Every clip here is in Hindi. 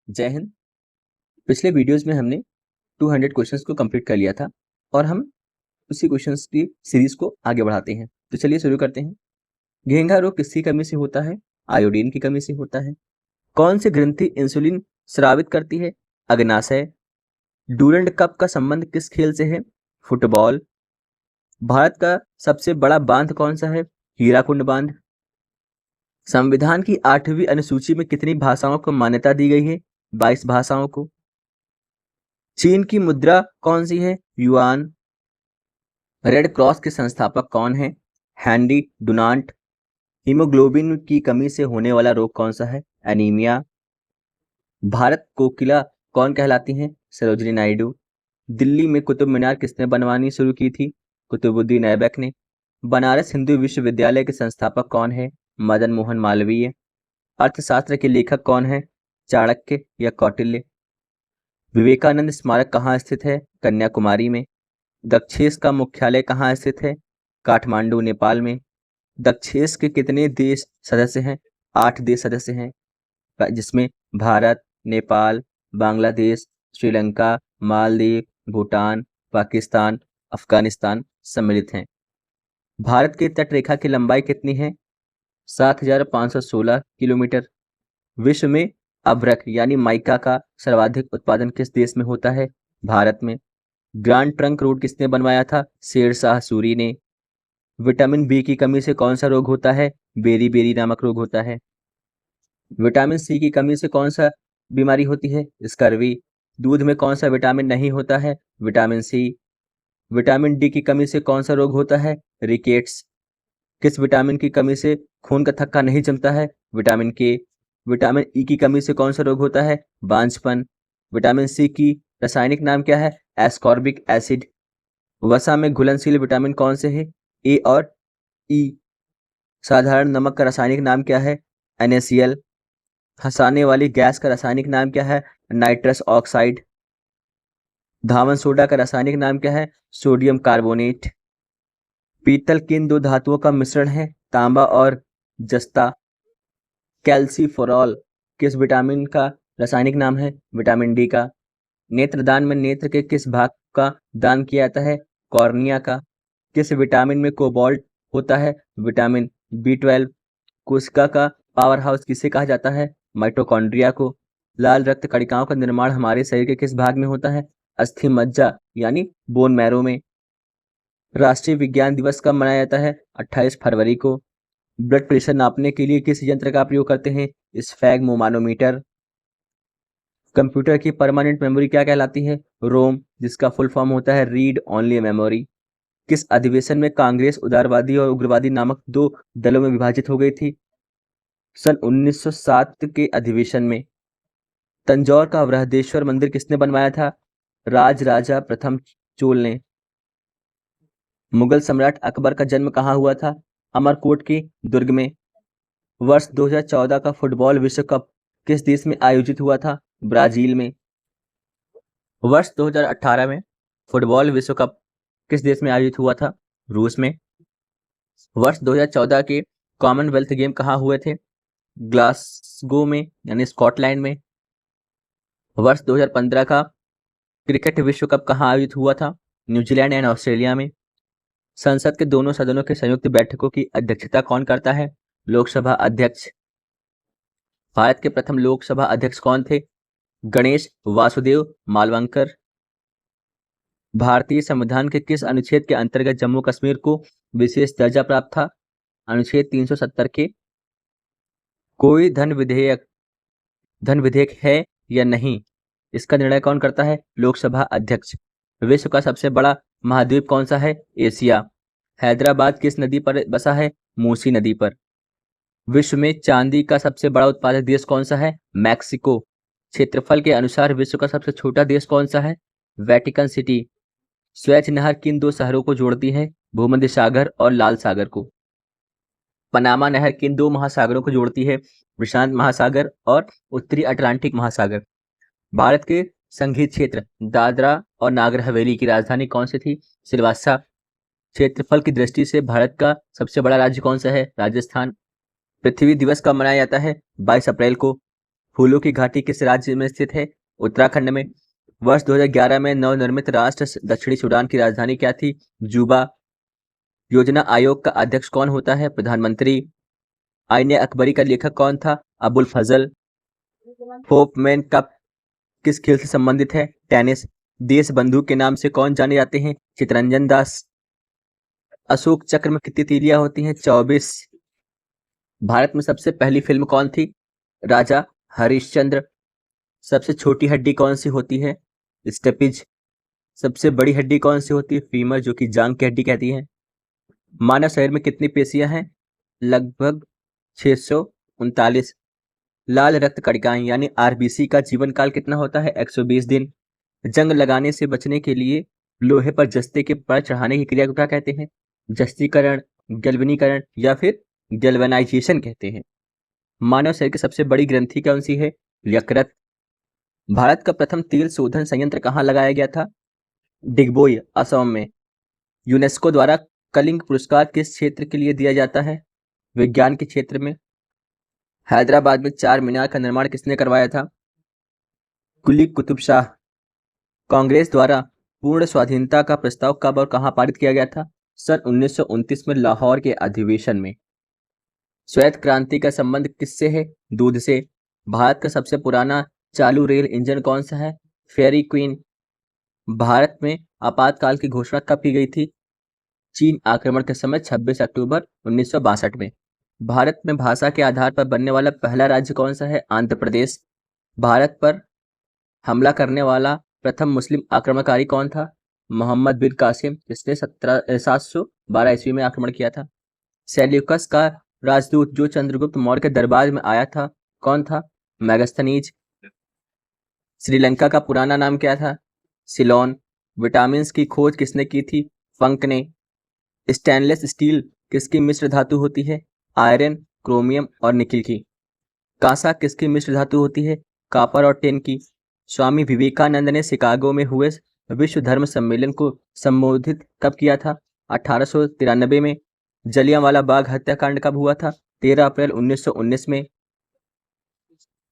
जय हिंद। पिछले वीडियोस में हमने 200 क्वेश्चंस को कंप्लीट कर लिया था और हम उसी क्वेश्चंस की सीरीज को आगे बढ़ाते हैं। तो चलिए शुरू करते हैं। घेंघा रोग किसकी कमी से होता है? आयोडीन की कमी से होता है। कौन सी ग्रंथि इंसुलिन स्रावित करती है? अग्नाशय। डूरंड कप का संबंध किस खेल से है? फुटबॉल। भारत का सबसे बड़ा बांध कौन सा है? हीराकुंड बांध। संविधान की 8वीं अनुसूची में कितनी भाषाओं को मान्यता दी गई है? 22 भाषाओं को। चीन की मुद्रा कौन सी है? युआन। रेड क्रॉस के संस्थापक कौन है? Handy Dunant. हीमोग्लोबिन की कमी से होने वाला रोग कौन सा है? एनीमिया। भारत कोकिला कौन कहलाती है? सरोजिनी नायडू। दिल्ली में कुतुब मीनार किसने बनवानी शुरू की थी? कुतुबुद्दीन ऐबक ने। बनारस हिंदू विश्वविद्यालय के संस्थापक कौन है? मदन मोहन मालवीय। अर्थशास्त्र के लेखक कौन है? चाणक्य या कौटिल्य। विवेकानंद स्मारक कहाँ स्थित है? कन्याकुमारी में। दक्षेस का मुख्यालय कहाँ स्थित है? काठमांडू नेपाल में। दक्षेस के कितने देश सदस्य हैं? 8 देश सदस्य हैं, जिसमें भारत, नेपाल, बांग्लादेश, श्रीलंका, मालदीव, भूटान, पाकिस्तान, अफगानिस्तान सम्मिलित हैं। भारत की तट रेखा की लंबाई कितनी है? 7,516 किलोमीटर। विश्व में अभ्रक यानी माइका का सर्वाधिक उत्पादन किस देश में होता है? भारत में। ग्रांड ट्रंक रोड किसने बनवाया था? शेरशाह सूरी ने। विटामिन बी की कमी से कौन सा रोग होता है? बेरी बेरी नामक रोग होता है। विटामिन सी की कमी से कौन सा बीमारी होती है? स्कर्वी। दूध में कौन सा विटामिन नहीं होता है? Vitamin C. विटामिन डी की कमी से कौन सा रोग होता है? रिकेट्स। किस विटामिन की कमी से खून का थक्का नहीं जमता है? विटामिन के। विटामिन ई की कमी से कौन सा रोग होता है? बांझपन। विटामिन सी की रासायनिक नाम क्या है? Ascorbic acid. वसा में घुलनशील विटामिन कौन से हैं? ए और ई। साधारण नमक का रासायनिक नाम क्या है? NaCl। हंसाने वाली गैस का रासायनिक नाम क्या है? Nitrous oxide. धावन सोडा का रासायनिक नाम क्या है? Sodium carbonate. पीतल किन दो धातुओं का मिश्रण है? तांबा और जस्ता। कैल्सीफेरॉल किस विटामिन का रासायनिक नाम है? विटामिन डी का। नेत्रदान में नेत्र के किस भाग का दान किया जाता है? कॉर्निया का। किस विटामिन में कोबाल्ट होता है? Vitamin B12। कोशिका का पावर हाउस किसे कहा जाता है? माइटोकॉन्ड्रिया को। लाल रक्त कणिकाओं का निर्माण हमारे शरीर के किस भाग में होता है? अस्थि मज्जा यानी बोन मैरो में। राष्ट्रीय विज्ञान दिवस कब मनाया जाता है? 28 फरवरी को। ब्लड प्रेशर नापने के लिए किस यंत्र का प्रयोग करते हैं? स्फैग्मोमानोमीटर। कंप्यूटर की परमानेंट मेमोरी क्या कहलाती है? रोम, जिसका फुल फॉर्म होता है रीड ओनली मेमोरी। किस अधिवेशन में कांग्रेस उदारवादी और उग्रवादी नामक 2 दलों में विभाजित हो गई थी? सन 1907 के अधिवेशन में। तंजौर का बृहदेश्वर मंदिर किसने बनवाया था? राजराजा प्रथम चोल ने। मुगल सम्राट अकबर का जन्म कहाँ हुआ था? अमरकोट के दुर्ग में। वर्ष 2014 का फुटबॉल विश्व कप किस देश में आयोजित हुआ था? ब्राजील में। वर्ष 2018 में फुटबॉल विश्व कप किस देश में आयोजित हुआ था? रूस में। वर्ष 2014 के कॉमनवेल्थ गेम कहाँ हुए थे? ग्लासगो में यानी स्कॉटलैंड में। वर्ष 2015 का क्रिकेट विश्व कप कहाँ आयोजित हुआ था? न्यूजीलैंड एंड ऑस्ट्रेलिया में। संसद के दोनों सदनों के संयुक्त बैठकों की अध्यक्षता कौन करता है? लोकसभा अध्यक्ष। भारत के प्रथम लोकसभा अध्यक्ष कौन थे? गणेश वासुदेव मालवंकर। भारतीय संविधान के किस अनुच्छेद के अंतर्गत जम्मू कश्मीर को विशेष दर्जा प्राप्त था? अनुच्छेद 370 के। कोई धन विधेयक है या नहीं, इसका निर्णय कौन करता है? लोकसभा अध्यक्ष। विश्व का सबसे बड़ा महाद्वीप कौन सा है? एशिया। हैदराबाद किस नदी पर बसा है? मूसी नदी पर। विश्व में चांदी का सबसे बड़ा उत्पादक देश कौन सा है? मैक्सिको। क्षेत्रफल के अनुसार विश्व का सबसे छोटा देश कौन सा है? Vatican city. स्वेज नहर किन 2 शहरों को जोड़ती है? भूमध्य सागर और लाल सागर को। पनामा नहर किन 2 महासागरों को जोड़ती है? प्रशांत महासागर और उत्तरी अटलांटिक महासागर। भारत के संघीय क्षेत्र दादरा और नागर हवेली की राजधानी कौन सी थी? सिलवासा। क्षेत्रफल की दृष्टि से भारत का सबसे बड़ा राज्य कौन सा है? राजस्थान। पृथ्वी दिवस कब मनाया जाता है? 22 अप्रैल को। फूलों की घाटी किस राज्य में स्थित है? उत्तराखंड में। वर्ष 2011 में नवनिर्मित राष्ट्र दक्षिणी सूडान की राजधानी क्या थी? जुबा। योजना आयोग का अध्यक्ष कौन होता है? प्रधानमंत्री। आईने अकबरी का लेखक कौन था? अबुल फजल। होपमैन कप किस खेल से संबंधित है? टेनिस। देश बंधु के नाम से कौन जाने जाते हैं? चितरंजन दास। अशोक चक्र में कितनी तीलियां होती हैं? 24। भारत में सबसे पहली फिल्म कौन थी? राजा हरिश्चंद्र। सबसे छोटी हड्डी कौन सी होती है? स्टेपिज। सबसे बड़ी हड्डी कौन सी होती है? फीमर, जो कि जांग की हड्डी कहती है। मानव शरीर में कितनी पेशियां हैं? लगभग 639। लाल रक्त कणिकाएं यानी आरबीसी का जीवन काल कितना होता है? 120 दिन। जंग लगाने से बचने के लिए लोहे पर जस्ते के पर चढ़ाने की क्रिया को क्या कहते हैं? जस्तीकरण, गैल्वेनीकरण या फिर गैल्वेनाइजेशन कहते हैं। मानव शरीर की सबसे बड़ी ग्रंथि कौन सी है? यकृत। भारत का प्रथम तेल शोधन संयंत्र कहाँ लगाया गया था? डिगबोई, असम में। यूनेस्को द्वारा कलिंग पुरस्कार किस क्षेत्र के लिए दिया जाता है? विज्ञान के क्षेत्र में। हैदराबाद में चार मीनार का निर्माण किसने करवाया था? कुली कुतुब शाह। कांग्रेस द्वारा पूर्ण स्वाधीनता का प्रस्ताव कब और कहां पारित किया गया था? सन 1929 में लाहौर के अधिवेशन में। श्वेत क्रांति का संबंध किससे है? दूध से। भारत का सबसे पुराना चालू रेल इंजन कौन सा है? फेरी क्वीन। भारत में आपातकाल की घोषणा कब की गई थी? चीन आक्रमण के समय 26 अक्टूबर 1962 में। भारत में भाषा के आधार पर बनने वाला पहला राज्य कौन सा है? आंध्र प्रदेश। भारत पर हमला करने वाला प्रथम मुस्लिम आक्रमणकारी कौन था? मोहम्मद बिन कासिम, जिसने 712 ईस्वी में आक्रमण किया था। सेल्यूकस का राजदूत जो चंद्रगुप्त मौर्य के दरबार में आया था, कौन था? मेगास्थनीज। श्रीलंका का पुराना नाम क्या था? सिलोन। विटामिन की खोज किसने की थी? फंक ने। स्टेनलेस स्टील किसकी मिश्र धातु होती है? आयरन, क्रोमियम और निकिल की। कांसा किसकी मिश्र धातु होती है? कॉपर और टिन की। स्वामी विवेकानंद ने शिकागो में हुए विश्व धर्म सम्मेलन को संबोधित कब किया था? 1893 में। जलियांवाला बाग हत्याकांड कब हुआ था? 13 अप्रैल 1919 में।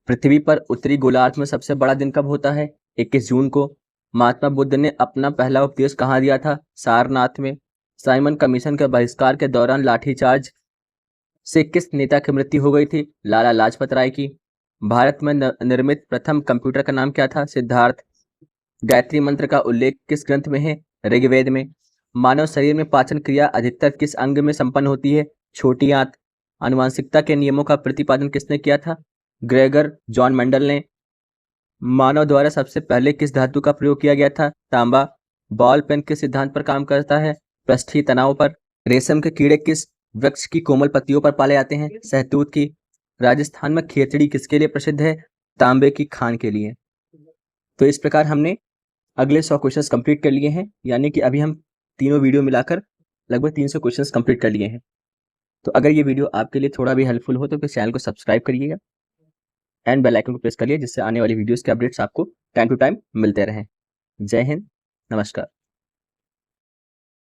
पृथ्वी पर उत्तरी गोलार्ध में सबसे बड़ा दिन कब होता है? 21 जून को। महात्मा बुद्ध ने अपना पहला उपदेश कहाँ दिया था? सारनाथ में। साइमन कमीशन के बहिष्कार के दौरान लाठीचार्ज से किस नेता की मृत्यु हो गई थी? लाला लाजपत राय की। भारत में निर्मित प्रथम कंप्यूटर का नाम क्या था? सिद्धार्थ। गायत्री मंत्र का उल्लेख किस ग्रंथ में है? ऋग्वेद में। मानव शरीर में पाचन क्रिया अधिकतर किस अंग में संपन्न होती है? छोटी आंत। आनुवंशिकता के नियमों का प्रतिपादन किसने किया था? ग्रेगर जॉन मेंडल ने। मानव द्वारा सबसे पहले किस धातु का प्रयोग किया गया था? तांबा। बॉल पेन किस सिद्धांत पर काम करता है? पृष्ठीय तनाव पर। रेशम के कीड़े किस वृक्ष की कोमल पत्तियों पर पाले जाते हैं? सहतूत की। राजस्थान में खेतड़ी किसके लिए प्रसिद्ध है? तांबे की खान के लिए। तो इस प्रकार हमने अगले 100 क्वेश्चंस कंप्लीट कर लिए हैं, यानी कि अभी हम तीनों वीडियो मिलाकर लगभग 300 क्वेश्चंस कंप्लीट कर लिए हैं। तो अगर ये वीडियो आपके लिए थोड़ा भी हेल्पफुल हो तो फिर चैनल को सब्सक्राइब करिएगा एंड बेल आइकन को प्रेस करिए, जिससे आने वाली वीडियोस के अपडेट्स आपको टाइम टू टाइम मिलते रहें। जय हिंद, नमस्कार।